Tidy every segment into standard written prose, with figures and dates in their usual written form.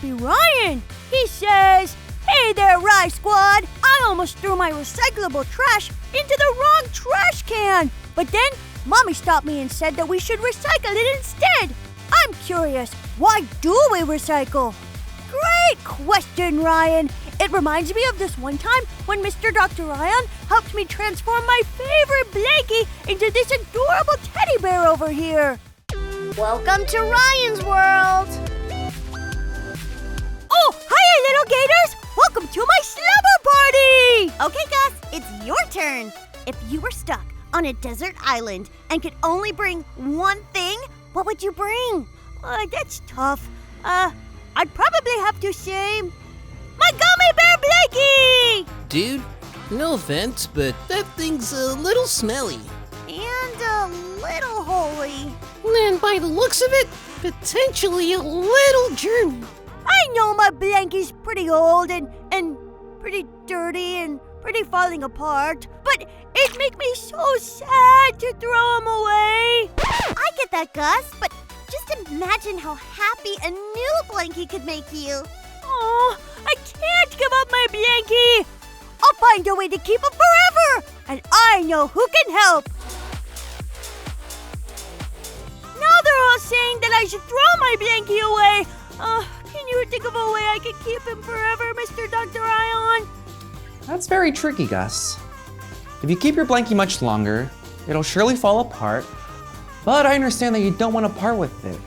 be Ryan. He says, "Hey there, Rye Squad. I almost threw my recyclable trash into the wrong trash can. But then, Mommy stopped me and said that we should recycle it instead. I'm curious, why do we recycle?" Great question, Ryan. It reminds me of this one time when Mr. Dr. Ryan helped me transform my favorite blankie into this adorable teddy bear over here. Welcome to Ryan's World. Oh, hiya, little gators! Welcome to my slumber party! Okay, Gus, it's your turn. If you were stuck on a desert island and could only bring one thing, what would you bring? That's tough. I'd probably have to say my gummy bear blankie! Dude, no offense, but that thing's a little smelly. And a little holy. And by the looks of it, potentially a little germy. I know my blankie's pretty old and pretty dirty and pretty falling apart, but it'd make me so sad to throw him away. I get that, Gus, but just imagine how happy a new blankie could make you. Oh, I can't give up my blankie. I'll find a way to keep him forever, and I know who can help. Now they're all saying that I should throw my blankie away. Can you think of a way I can keep him forever, Mr. Dr. Ion? That's very tricky, Gus. If you keep your blankie much longer, it'll surely fall apart, but I understand that you don't want to part with it.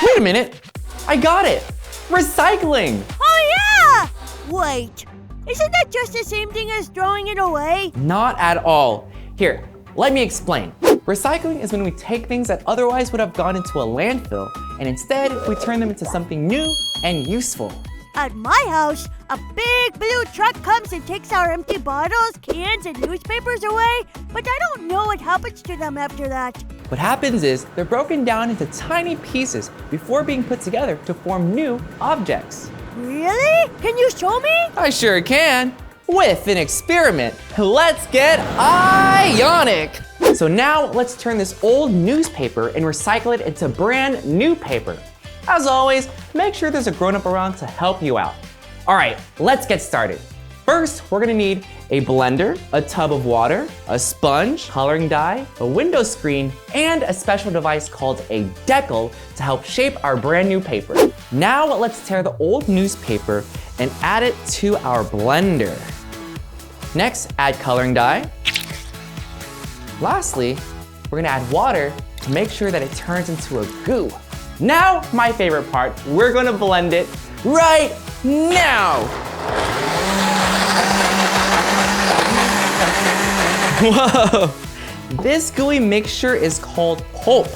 Wait a minute! I got it! Recycling! Oh yeah! Wait, isn't that just the same thing as throwing it away? Not at all. Here, let me explain. Recycling is when we take things that otherwise would have gone into a landfill, and instead we turn them into something new and useful. At my house, a big blue truck comes and takes our empty bottles, cans, and newspapers away, but I don't know what happens to them after that. What happens is they're broken down into tiny pieces before being put together to form new objects. Really? Can you show me? I sure can. With an experiment. Let's get ionic. So now let's turn this old newspaper and recycle it into brand new paper. As always, make sure there's a grown-up around to help you out. All right, let's get started. First, we're gonna need a blender, a tub of water, a sponge, coloring dye, a window screen, and a special device called a decal to help shape our brand new paper. Now let's tear the old newspaper and add it to our blender. Next, add coloring dye. Lastly, we're gonna add water to make sure that it turns into a goo. Now, my favorite part, we're gonna blend it right now. Whoa! This gooey mixture is called pulp,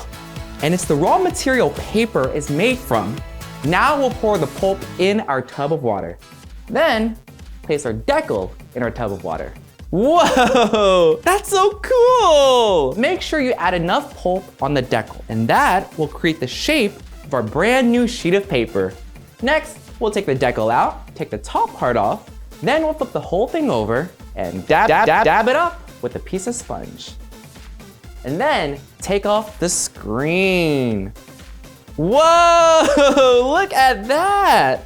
and it's the raw material paper is made from. Now we'll pour the pulp in our tub of water. Then, place our decal in our tub of water. Whoa, that's so cool! Make sure you add enough pulp on the decal, and that will create the shape of our brand new sheet of paper. Next, we'll take the decal out, take the top part off, then we'll flip the whole thing over and dab it up with a piece of sponge. And then take off the screen. Whoa, look at that!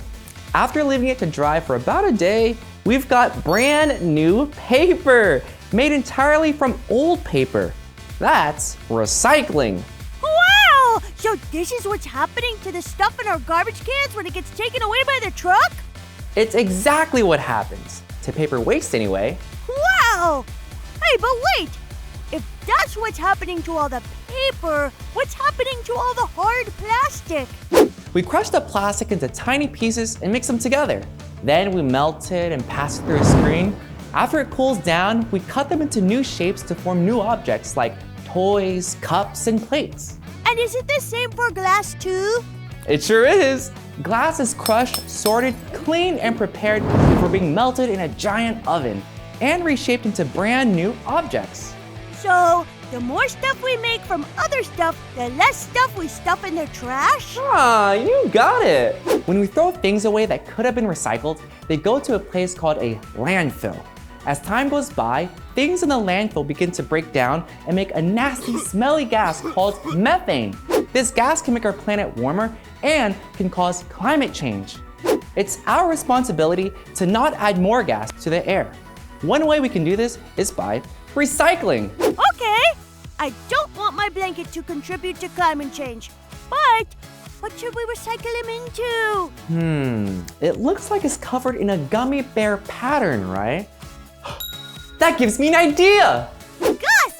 After leaving it to dry for about a day, we've got brand new paper made entirely from old paper. That's recycling. Wow! So this is what's happening to the stuff in our garbage cans when it gets taken away by the truck? It's exactly what happens, to paper waste anyway. Wow! Hey, but wait! If that's what's happening to all the paper, what's happening to all the hard plastic? We crush the plastic into tiny pieces and mix them together. Then we melt it and pass it through a screen. After it cools down, we cut them into new shapes to form new objects like toys, cups, and plates. And is it the same for glass too? It sure is. Glass is crushed, sorted, cleaned, and prepared before being melted in a giant oven and reshaped into brand new objects. So, the more stuff we make from other stuff, the less stuff we stuff in the trash? Ah, you got it! When we throw things away that could have been recycled, they go to a place called a landfill. As time goes by, things in the landfill begin to break down and make a nasty, smelly gas called methane. This gas can make our planet warmer and can cause climate change. It's our responsibility to not add more gas to the air. One way we can do this is by recycling. Okay, I don't want my blanket to contribute to climate change, but what should we recycle him into? It looks like it's covered in a gummy bear pattern, right? That gives me an idea! Gus,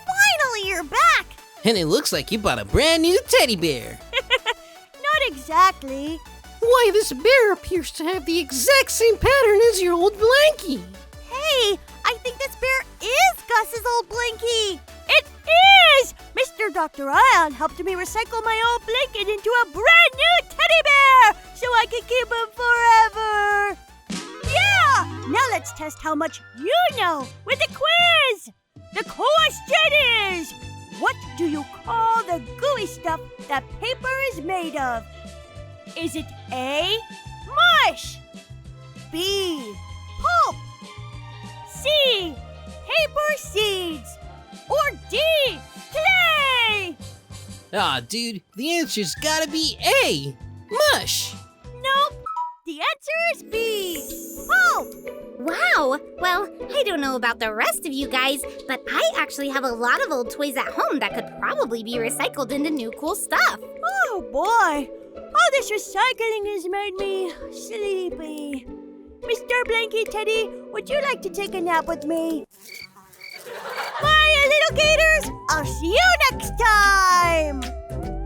finally you're back! And it looks like you bought a brand new teddy bear. Not exactly. Why, this bear appears to have the exact same pattern as your old blankie. Hey, I think this bear is Gus's old blankie. It is! Mr. Dr. Ion helped me recycle my old blanket into a brand new teddy bear so I can keep him forever. Yeah! Now let's test how much you know with the quiz. The question is, what do you call the gooey stuff that paper is made of? Is it A, mush, B, pulp, C, paper seeds, or D, clay? Aw, dude, the answer's gotta be A, mush. Nope, the answer is B, pulp. Wow, well, I don't know about the rest of you guys, but I actually have a lot of old toys at home that could probably be recycled into new cool stuff. Oh boy, all this recycling has made me sleepy. Mr. Blanky Teddy, would you like to take a nap with me? Bye, little gators! I'll see you next time!